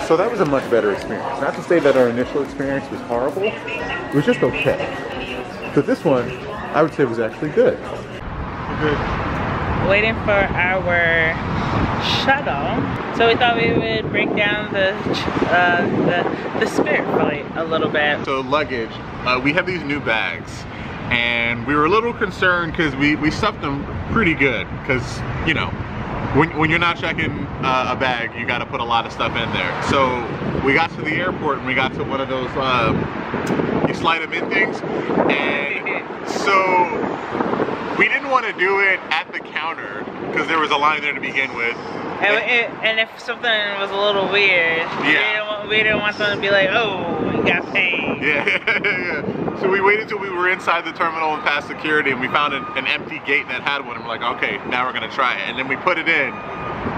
So that was a much better experience. Not to say that our initial experience was horrible, it was just okay. But this one, I would say was actually good. Good. Waiting for our shuttle. So we thought we would break down the Spirit flight a little bit. So luggage, we have these new bags. And we were a little concerned because we stuffed them pretty good. Because, you know, when you're not checking a bag, you got to put a lot of stuff in there. So we got to the airport and we got to one of those, you slide them in things. And so we didn't want to do it at the counter because there was a line there to begin with. And if something was a little weird, yeah, we didn't want them to be like, oh, we got paid. Yeah. So we waited till we were inside the terminal and past security, and we found an empty gate that had one, and we're like, okay, now we're gonna try it. And then we put it in,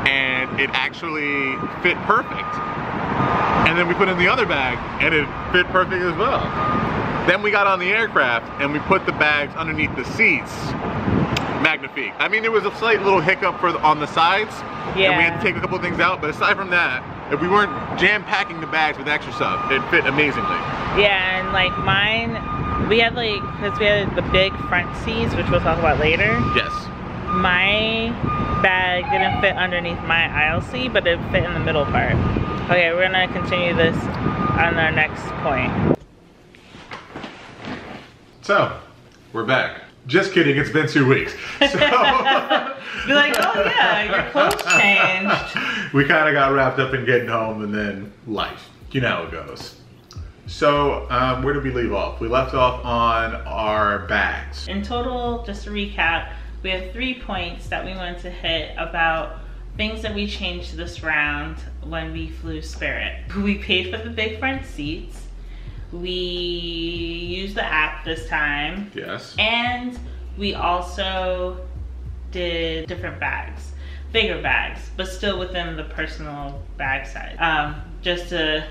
and it actually fit perfect. And then we put in the other bag, and it fit perfect as well. Then we got on the aircraft, and we put the bags underneath the seats. Magnifique. I mean, there was a slight little hiccup on the sides, yeah, and we had to take a couple things out, but aside from that, if we weren't jam-packing the bags with extra stuff, it fit amazingly. Yeah, and like mine, we had like, because we had the big front seats, which we'll talk about later. Yes. My bag didn't fit underneath my aisle seat, but it fit in the middle part. Okay, we're gonna continue this on our next point. So, we're back. Just kidding, it's been 2 weeks. So, be like, oh yeah, your clothes changed. We kind of got wrapped up in getting home and then life. You know how it goes. So, where did we leave off? We left off on our bags. In total, just to recap, we have 3 points that we wanted to hit about things that we changed this round when we flew Spirit. We paid for the big front seats. We used the app this time. Yes. And we also did different bags, bigger bags, but still within the personal bag size. Just to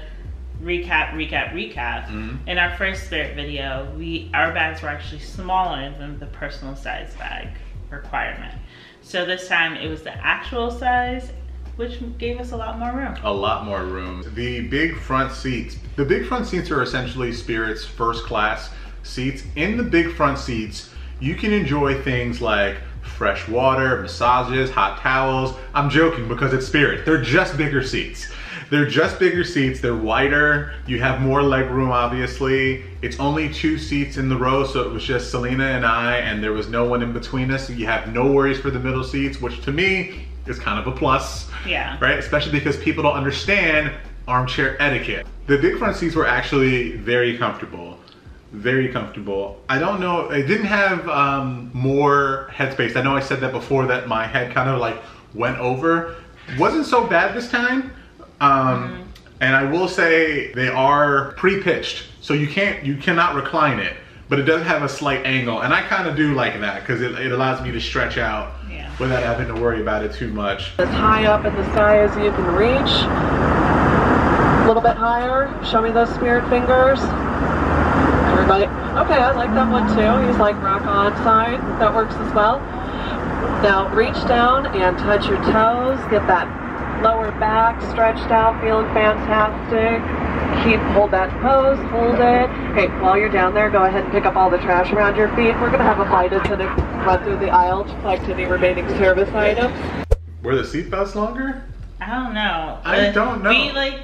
recap. Mm-hmm. In our first Spirit video, our bags were actually smaller than the personal size bag requirement. So this time it was the actual size, which gave us a lot more room. A lot more room. The big front seats are essentially Spirit's first class seats. In the big front seats, you can enjoy things like fresh water, massages, hot towels. I'm joking because it's Spirit. They're just bigger seats. They're wider. You have more leg room, obviously. It's only 2 seats in the row, so it was just Selena and I, and there was no one in between us. So you have no worries for the middle seats, which to me is kind of a plus. Yeah. Right? Especially because people don't understand armchair etiquette. The big front seats were actually very comfortable. Very comfortable. I don't know, it didn't have more headspace. I know I said that before, that my head kind of like went over. Wasn't so bad this time. And I will say they are pre-pitched, so you cannot recline it, but it does have a slight angle, and I kind of do like that because it allows me to stretch out without having to worry about it too much. As high up in the sky as you can reach. A little bit higher. Show me those Spirit fingers. Everybody. Okay, I like that one too. He's like rock on side. That works as well. Now reach down and touch your toes. Get that lower back stretched out, feeling fantastic. Hold that pose, hold it. Okay, while you're down there, go ahead and pick up all the trash around your feet. We're gonna have a flight attendant run through the aisle to collect any remaining service items. Were the seatbelts longer? I don't know. I don't know. We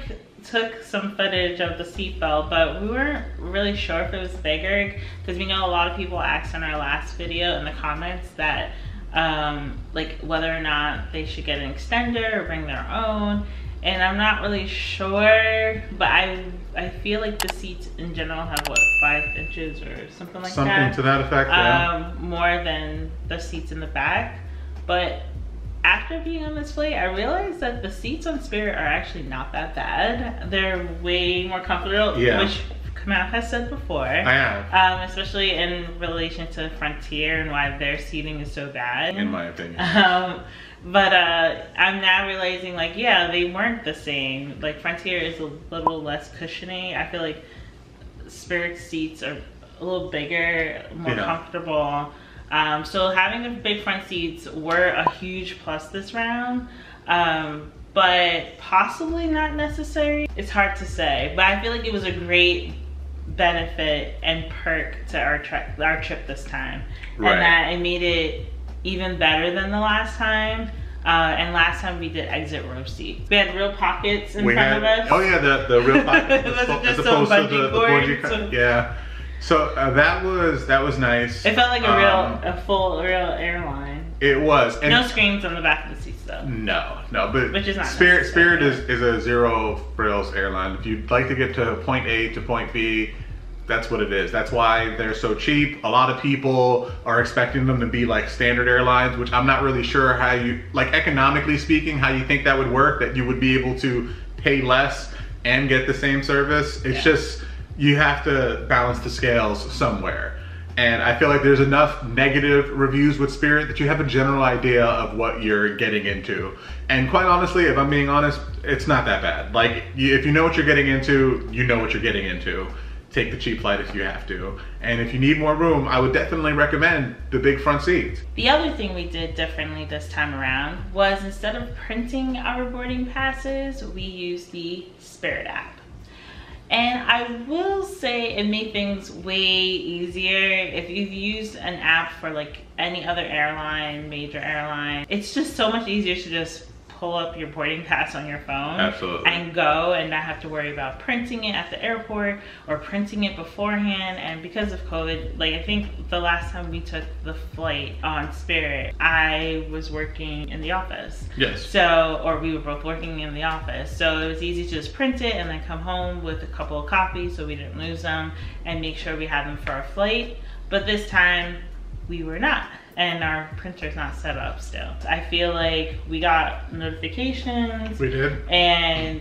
took some footage of the seatbelt, but we weren't really sure if it was bigger because we know a lot of people asked in our last video in the comments that whether or not they should get an extender or bring their own, and I'm not really sure, but I feel like the seats in general have what, 5 inches or something like that. Something to that effect, yeah. More than the seats in the back. But after being on this flight, I realized that the seats on Spirit are actually not that bad. They're way more comfortable, which Kamal has said before. I have. Especially in relation to Frontier and why their seating is so bad. In my opinion. But I'm now realizing, like, yeah, they weren't the same. Like, Frontier is a little less cushiony. I feel like Spirit seats are a little bigger, more comfortable. So having the big front seats were a huge plus this round. but possibly not necessary. It's hard to say, but I feel like it was a great benefit and perk to our trip this time. Right. And that it made it even better than the last time. And last time we did exit row seat. We had real pockets in front of us. Oh yeah, the real pockets. It wasn't just as some opposed to bungee the cord, bungee yeah. So that was nice. It felt like a full airline. It was. And no screens on the back of the seats though. No, but which is not Spirit is a zero frills airline. If you'd like to get to point A to point B, that's what it is. That's why they're so cheap. A lot of people are expecting them to be like standard airlines, which I'm not really sure how you, like economically speaking, how you think that would work, that you would be able to pay less and get the same service. It's just, you have to balance the scales somewhere. And I feel like there's enough negative reviews with Spirit that you have a general idea of what you're getting into. And quite honestly, if I'm being honest, it's not that bad. Like, if you know what you're getting into, you know what you're getting into. Take the cheap flight if you have to. And if you need more room, I would definitely recommend the big front seats. The other thing we did differently this time around was instead of printing our boarding passes, we used the Spirit app. And I will say it made things way easier. If you've used an app for like any other airline, major airline, it's just so much easier to just pull up your boarding pass on your phone. Absolutely. And go and not have to worry about printing it at the airport or printing it beforehand. And because of COVID, like I think the last time we took the flight on Spirit, I was working in the office. Yes. So, or we were both working in the office. So it was easy to just print it and then come home with a couple of copies so we didn't lose them and make sure we had them for our flight. But this time we were not. And our printer's not set up still. I feel like we got notifications. We did. And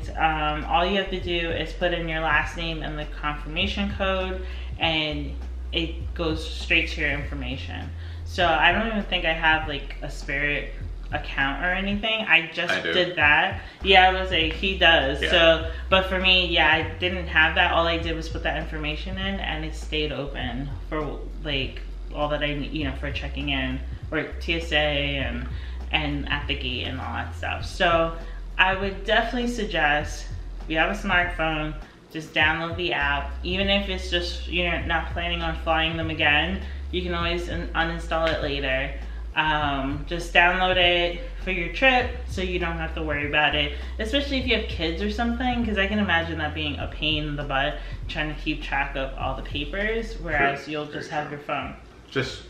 all you have to do is put in your last name and the confirmation code, and it goes straight to your information. So I don't even think I have like a Spirit account or anything. I just did that. Yeah, I was like, he does. Yeah. So, but for me, yeah, I didn't have that. All I did was put that information in, and it stayed open for like all that I need, you know, for checking in or TSA and at the gate and all that stuff. So I would definitely suggest, if you have a smartphone, just download the app. Even if it's just you're not planning on flying them again, you can always uninstall it later. Just download it for your trip so you don't have to worry about it, especially if you have kids or something, because I can imagine that being a pain in the butt trying to keep track of all the papers, whereas you'll just have your phone. Just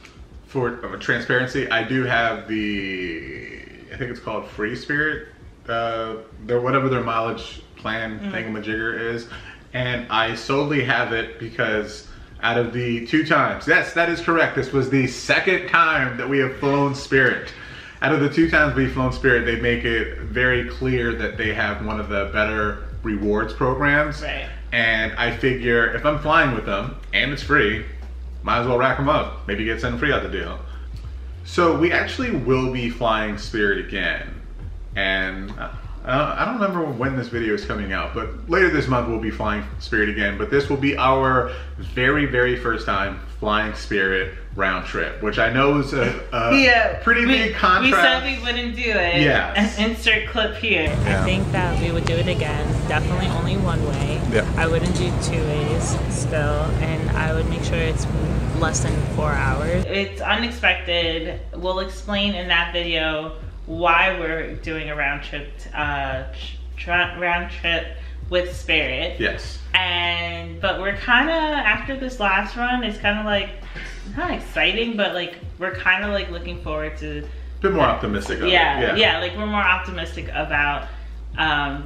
for transparency, I do have the, I think it's called Free Spirit, whatever their mileage plan thingamajigger is, and I solely have it because out of the 2 times, yes, that is correct, this was the second time that we have flown Spirit. Out of the 2 times we've flown Spirit, they make it very clear that they have one of the better rewards programs. Right. And I figure if I'm flying with them and it's free, might as well rack them up. Maybe get something free out the deal. So we actually will be flying Spirit again. And I don't remember when this video is coming out, but later this month we'll be flying Spirit again. But this will be our very, very first time flying Spirit round trip, which I know is a pretty big contrast. We said we wouldn't do it. Yeah. And insert clip here. Yeah. I think that we would do it again. Definitely only one way. Yeah. I wouldn't do 2 ways still, and I would make sure it's less than 4 hours. It's unexpected. We'll explain in that video why we're doing a round trip with Spirit. Yes. But we're kind of, after this last run, it's kind of like, not exciting, but like we're kind of like looking forward to a bit more optimistic of yeah, like we're more optimistic about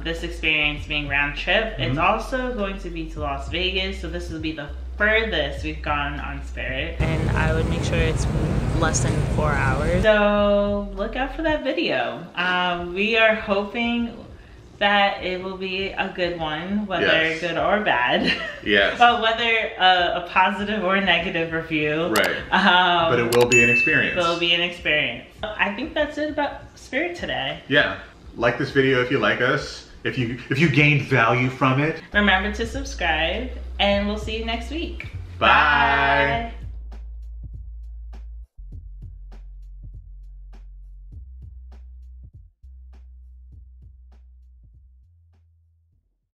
this experience being round trip. It's also going to be to Las Vegas, so this will be the furthest we've gone on Spirit, and I would make sure it's less than 4 hours. So look out for that video. We are hoping that it will be a good one, whether good or bad. Yes. But whether a positive or negative review. Right. But it will be an experience. It will be an experience. I think that's it about Spirit today. Yeah. Like this video if you like us. If you gained value from it. Remember to subscribe, and we'll see you next week. Bye. Bye.